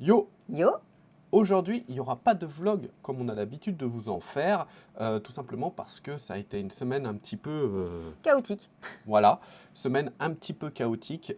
Yo! Yo, Aujourd'hui, il n'y aura pas de vlog comme on a l'habitude de vous en faire, tout simplement parce que ça a été une semaine un petit peu, chaotique. voilà, semaine un petit peu chaotique,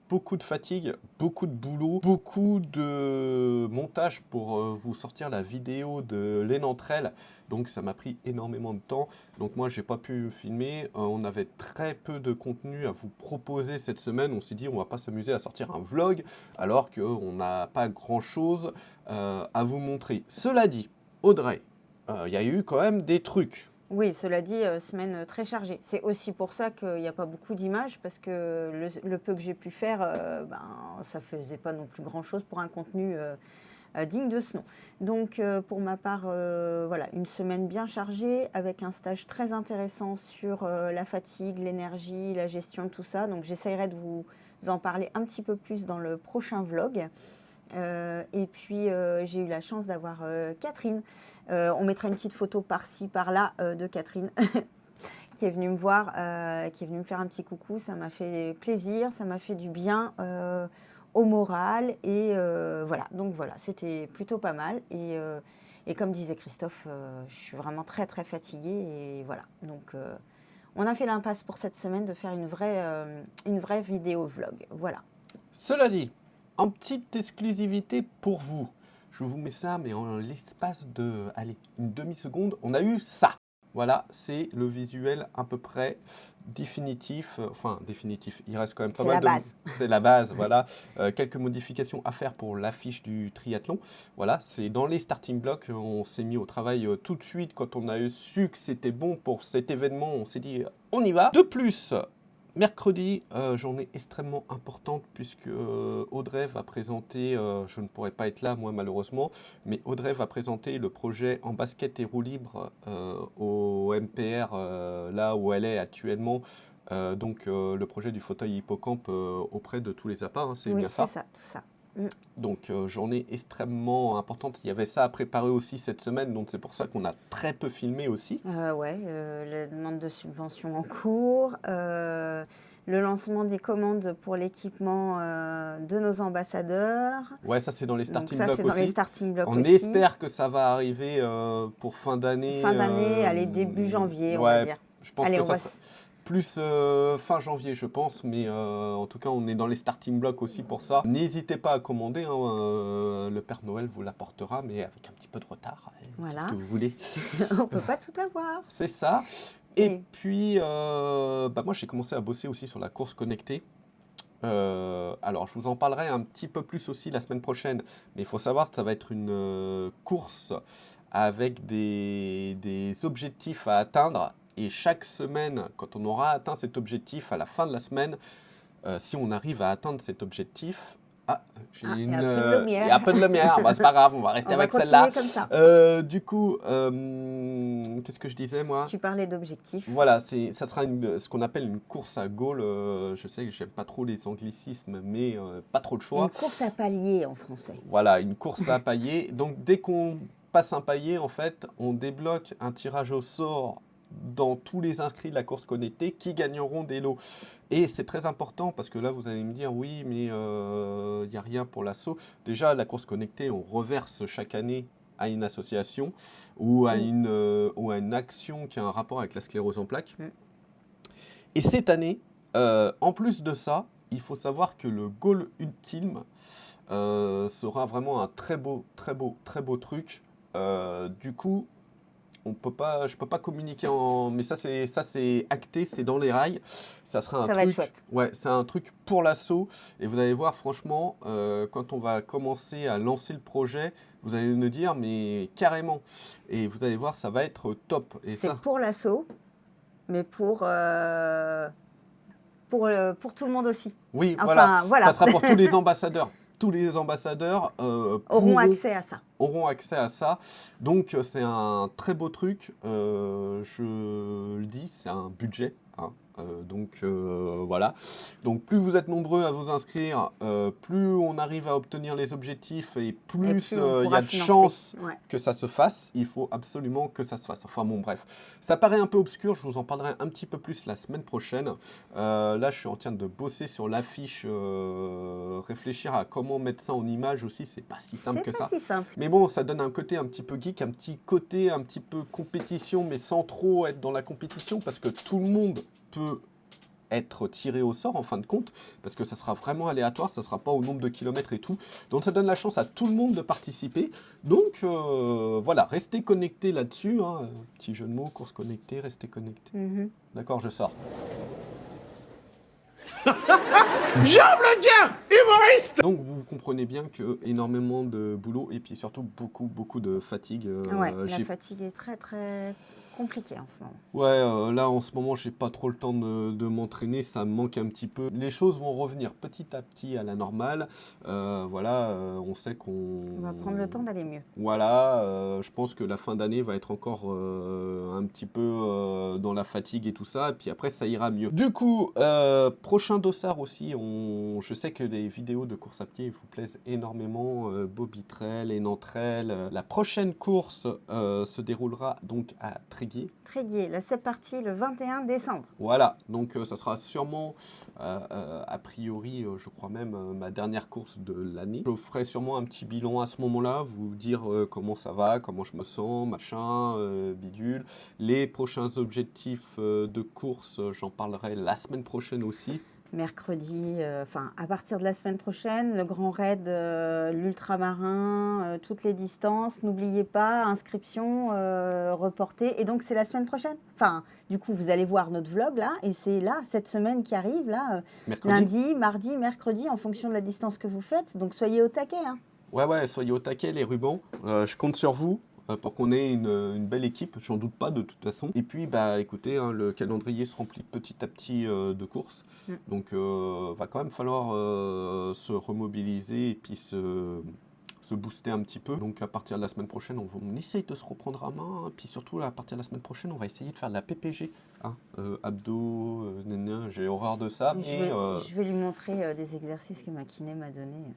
beaucoup de fatigue, beaucoup de boulot, beaucoup de montage pour vous sortir la vidéo de l'une d'entre elles. Donc ça m'a pris énormément de temps. Donc moi, j'ai pas pu filmer. On avait très peu de contenu à vous proposer cette semaine. On s'est dit, on va pas s'amuser à sortir un vlog alors qu'on n'a pas grand-chose à vous montrer. Cela dit, Audrey, il y a eu quand même des trucs. Oui, cela dit, semaine très chargée. C'est aussi pour ça qu'il n'y a pas beaucoup d'images, parce que le peu que j'ai pu faire, ça faisait pas non plus grand-chose pour un contenu digne de ce nom. Donc, pour ma part, voilà, une semaine bien chargée, avec un stage très intéressant sur la fatigue, l'énergie, la gestion de tout ça. Donc, j'essaierai de vous en parler un petit peu plus dans le prochain vlog. Et puis j'ai eu la chance d'avoir Catherine. On mettra une petite photo par-ci, par-là de Catherine qui est venue me voir, qui est venue me faire un petit coucou. Ça m'a fait plaisir, ça m'a fait du bien au moral. Et voilà, donc voilà, c'était plutôt pas mal. Et comme disait Christophe, je suis vraiment très très fatiguée. Et voilà, donc on a fait l'impasse pour cette semaine de faire une vraie vidéo vlog. Voilà. Cela dit, en petite exclusivité pour vous, je vous mets ça, mais en l'espace de, allez, une demi-seconde, on a eu ça. Voilà, c'est le visuel à peu près définitif, enfin définitif, il reste quand même pas mal de... base. C'est la base, voilà. Quelques modifications à faire pour l'affiche du triathlon. Voilà, c'est dans les starting blocks, on s'est mis au travail tout de suite quand on a su que c'était bon pour cet événement, on s'est dit on y va. De plus, mercredi, journée extrêmement importante puisque Audrey va présenter, je ne pourrai pas être là moi malheureusement, mais Audrey va présenter le projet en basket et roue libre au MPR, là où elle est actuellement, donc le projet du fauteuil hippocampe auprès de tous les APA, hein, c'est Oui, bien c'est ça. ça, tout ça. Donc journée extrêmement importante, il y avait ça à préparer aussi cette semaine, donc c'est pour ça qu'on a très peu filmé aussi. Ouais, la demande de subvention en cours, le lancement des commandes pour l'équipement de nos ambassadeurs. Ouais, ça c'est dans les Donc starting ça, blocks c'est dans les aussi. starting blocks On aussi. espère que ça va arriver pour fin d'année. Fin d'année, allez, début janvier, on va Ouais, dire. je pense Allez, que on ça va... sera plus fin janvier, je pense. Mais en tout cas, on est dans les starting blocks aussi pour ça. N'hésitez pas à commander. Hein, le Père Noël vous l'apportera, mais avec un petit peu de retard. Voilà. Qu'est-ce que vous voulez? On peut pas tout avoir. C'est ça. Et Oui. puis, moi, j'ai commencé à bosser aussi sur la course connectée. Alors, je vous en parlerai un petit peu plus aussi la semaine prochaine, mais il faut savoir que ça va être une course avec des objectifs à atteindre. Et chaque semaine, quand on aura atteint cet objectif à la fin de la semaine, si on arrive à atteindre cet objectif, Il y a un peu de lumière. il y a un peu de lumière, bah, c'est pas grave, on va rester On va avec celle-là. continuer comme ça. Du coup, qu'est-ce que je disais moi? Tu parlais d'objectifs. Voilà, ça sera ce qu'on appelle une course à goal. Je sais que j'aime pas trop les anglicismes, mais pas trop le choix. Une course à palier en français. Voilà, une course à palier. Donc dès qu'on passe un palier, en fait, on débloque un tirage au sort dans tous les inscrits de la course connectée qui gagneront des lots. Et c'est très important parce que là, vous allez me dire, oui, mais il n'y a rien pour l'assaut. Déjà, la course connectée, on reverse chaque année à une association ou à une action qui a un rapport avec la sclérose en plaques. Et cette année, en plus de ça, il faut savoir que le goal ultime sera vraiment un très beau truc. Du coup, je peux pas communiquer mais ça c'est acté, c'est dans les rails. Ça sera un Ça va être truc, chouette. ouais, c'est un truc pour l'assaut. Et vous allez voir, franchement, quand on va commencer à lancer le projet, vous allez me dire, mais carrément. Et vous allez voir, ça va être top. Et C'est ça, pour l'assaut, mais pour tout le monde aussi. oui, Enfin, voilà. ça sera pour tous les ambassadeurs. Tous les ambassadeurs Auront accès à ça. auront accès à ça. Donc, c'est un très beau truc. Je le dis, c'est un budget. Hein. Voilà. Donc plus vous êtes nombreux à vous inscrire, plus on arrive à obtenir les objectifs et plus il y a de chances que ça se fasse. Il faut absolument que ça se fasse. Enfin bon, bref. Ça paraît un peu obscur, je vous en parlerai un petit peu plus la semaine prochaine. Là, je suis en train de bosser sur l'affiche, réfléchir à comment mettre ça en image aussi. C'est pas si simple que ça. Si simple. Mais bon, ça donne un côté un petit peu geek, un petit côté un petit peu compétition, mais sans trop être dans la compétition, parce que tout le monde peut être tiré au sort en fin de compte, parce que ça sera vraiment aléatoire, ça ne sera pas au nombre de kilomètres et tout. Donc ça donne la chance à tout le monde de participer. Donc voilà, restez connectés là-dessus. Hein. Petit jeu de mots, course connectée, restez connectés. D'accord, je sors. J'aime le gain humoriste. Donc vous comprenez bien que énormément de boulot et puis surtout beaucoup de fatigue. La fatigue est très compliquée en ce moment. Ouais, là en ce moment j'ai pas trop le temps de m'entraîner, ça me manque un petit peu. Les choses vont revenir petit à petit à la normale. On sait qu'on va prendre le temps d'aller mieux. Voilà, je pense que la fin d'année va être encore un petit peu dans la fatigue et tout ça, et puis après ça ira mieux. Du coup, prochain dossard aussi, je sais que les vidéos de course à pied vous plaisent énormément, Bobby Trail et Nantrail. La prochaine course se déroulera donc à Tréguier. Là c'est parti le 21 décembre. Voilà, donc ça sera sûrement, a priori, je crois même, ma dernière course de l'année. Je ferai sûrement un petit bilan à ce moment-là, vous dire comment ça va, comment je me sens, machin, bidule. Les prochains objectifs de course, j'en parlerai la semaine prochaine aussi. Mercredi, à partir de la semaine prochaine, le Grand Raid, l'Ultramarin, toutes les distances. N'oubliez pas, inscription reportée. Et donc, c'est la semaine prochaine. Du coup, vous allez voir notre vlog là. Et c'est là, cette semaine qui arrive, là, lundi, mardi, mercredi, en fonction de la distance que vous faites. Donc, soyez au taquet. Hein. Ouais, soyez au taquet, les rubans. Je compte sur vous. Pour qu'on ait une belle équipe, j'en doute pas de toute façon. Et puis, écoutez, hein, le calendrier se remplit petit à petit de courses. Donc, va quand même falloir se remobiliser et puis se booster un petit peu. Donc, à partir de la semaine prochaine, on essaye de se reprendre à main. Puis surtout, à partir de la semaine prochaine, on va essayer de faire de la PPG. Hein. Abdos, j'ai horreur de ça. Je vais lui montrer des exercices que ma kiné m'a donné.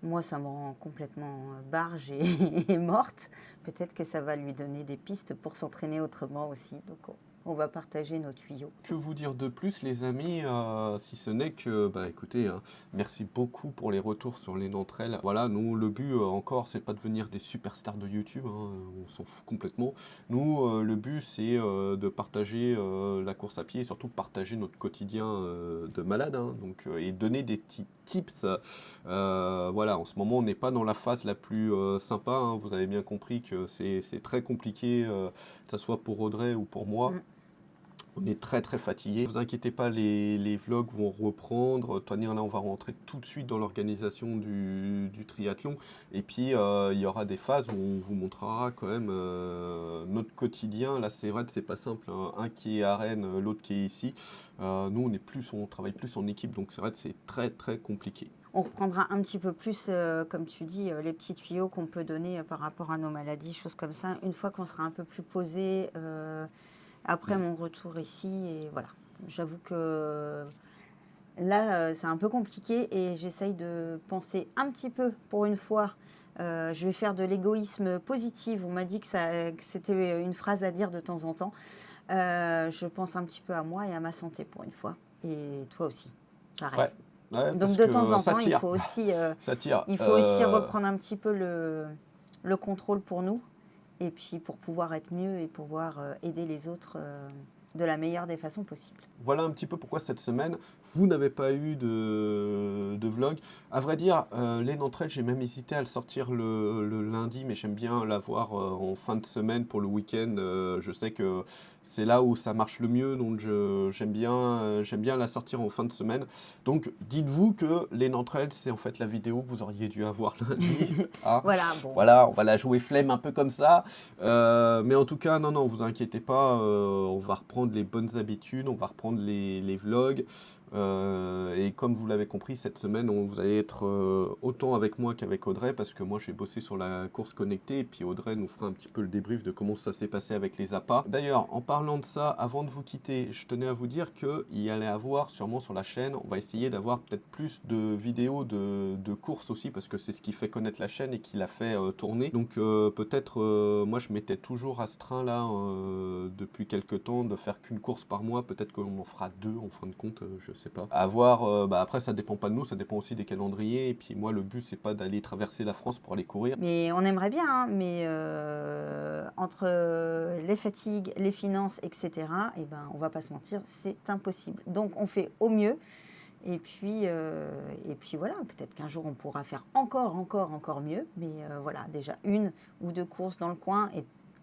Moi, ça me rend complètement barge et morte. Peut-être que ça va lui donner des pistes pour s'entraîner autrement aussi. Donc, on va partager nos tuyaux. Que vous dire de plus, les amis, si ce n'est que, écoutez, hein, merci beaucoup pour les retours sur les Nantrail. Voilà, nous, le but encore, c'est pas de devenir des superstars de YouTube, hein, on s'en fout complètement. Nous, le but, c'est de partager la course à pied et surtout partager notre quotidien de malade, hein, donc, et donner des petits tips. Voilà, en ce moment, on n'est pas dans la phase la plus sympa, hein, vous avez bien compris que c'est très compliqué, que ce soit pour Audrey ou pour moi. On est très fatigué. Ne vous inquiétez pas, les vlogs vont reprendre. Toi, là, on va rentrer tout de suite dans l'organisation du triathlon. Et puis, il y aura des phases où on vous montrera quand même notre quotidien. Là, c'est vrai que c'est pas simple. Hein. Un qui est à Rennes, l'autre qui est ici. Nous, on travaille plus en équipe. Donc, c'est vrai que c'est très compliqué. On reprendra un petit peu plus, comme tu dis, les petits tuyaux qu'on peut donner par rapport à nos maladies, choses comme ça. Une fois qu'on sera un peu plus posé... après mon retour ici, et voilà. J'avoue que là, c'est un peu compliqué et j'essaye de penser un petit peu, pour une fois. Je vais faire de l'égoïsme positif. On m'a dit que c'était une phrase à dire de temps en temps. Je pense un petit peu à moi et à ma santé, pour une fois. Et toi aussi, pareil. Ouais, donc de temps en temps, il faut aussi, reprendre un petit peu le contrôle pour nous. Et puis pour pouvoir être mieux et pouvoir aider les autres de la meilleure des façons possibles. Voilà un petit peu pourquoi cette semaine, vous n'avez pas eu de vlog. À vrai dire, les Nantrail, j'ai même hésité à le sortir le lundi, mais j'aime bien l'avoir en fin de semaine pour le week-end. Je sais que c'est là où ça marche le mieux, donc j'aime bien la sortir en fin de semaine. Donc dites-vous que les Nantrail, c'est en fait la vidéo que vous auriez dû avoir lundi. Ah. Voilà, on va la jouer flemme un peu comme ça. Mais en tout cas, non, vous inquiétez pas, on va reprendre les bonnes habitudes, on va reprendre les vlogs. Et comme vous l'avez compris, cette semaine, vous allez être autant avec moi qu'avec Audrey, parce que moi j'ai bossé sur la course connectée, et puis Audrey nous fera un petit peu le débrief de comment ça s'est passé avec les appâts. D'ailleurs, en parlant de ça, avant de vous quitter, je tenais à vous dire qu'il allait avoir sûrement sur la chaîne, on va essayer d'avoir peut-être plus de vidéos de courses aussi, parce que c'est ce qui fait connaître la chaîne et qui l'a fait tourner. Donc peut-être, moi je m'étais toujours astreint là, depuis quelques temps, de faire qu'une course par mois, peut-être qu'on en fera 2 en fin de compte, je sais pas. À voir, après ça dépend pas de nous, ça dépend aussi des calendriers, et puis moi le but c'est pas d'aller traverser la France pour aller courir. Mais on aimerait bien, hein, mais entre les fatigues, les finances, etc., eh ben, on va pas se mentir, c'est impossible. Donc on fait au mieux. Et puis voilà, peut-être qu'un jour on pourra faire encore mieux. Mais voilà, déjà 1 ou 2 courses dans le coin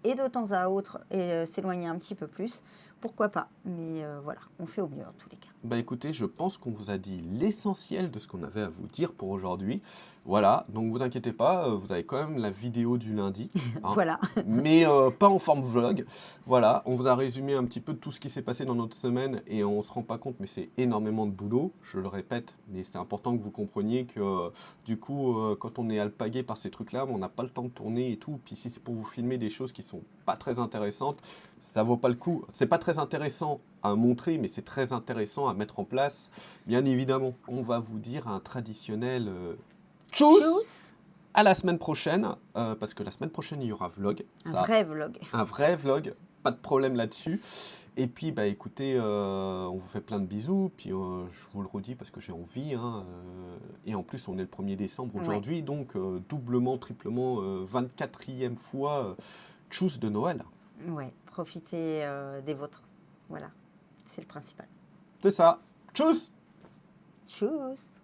et de temps à autre s'éloigner un petit peu plus. Pourquoi pas? Mais voilà, on fait au mieux en tous les cas. Bah écoutez, je pense qu'on vous a dit l'essentiel de ce qu'on avait à vous dire pour aujourd'hui. Voilà, donc vous inquiétez pas, vous avez quand même la vidéo du lundi, hein, Voilà. mais pas en forme vlog. Voilà, on vous a résumé un petit peu de tout ce qui s'est passé dans notre semaine et on se rend pas compte, mais c'est énormément de boulot, je le répète, mais c'est important que vous compreniez que du coup, quand on est alpagué par ces trucs-là, on n'a pas le temps de tourner et tout. Puis si c'est pour vous filmer des choses qui sont pas très intéressantes, ça vaut pas le coup. C'est pas très intéressant à montrer, mais c'est très intéressant à mettre en place. Bien évidemment, on va vous dire un traditionnel tchuss Tchuss. à la semaine prochaine, parce que la semaine prochaine, il y aura vlog. Un Ça, vrai vlog. un vrai vlog, pas de problème là-dessus. Et puis, bah écoutez, on vous fait plein de bisous, puis je vous le redis parce que j'ai envie, hein, et en plus on est le 1er décembre aujourd'hui, donc doublement, triplement, 24e fois, tchuss de Noël. Ouais, profitez des vôtres. Voilà, c'est le principal. C'est ça, tchuss. Tchuss.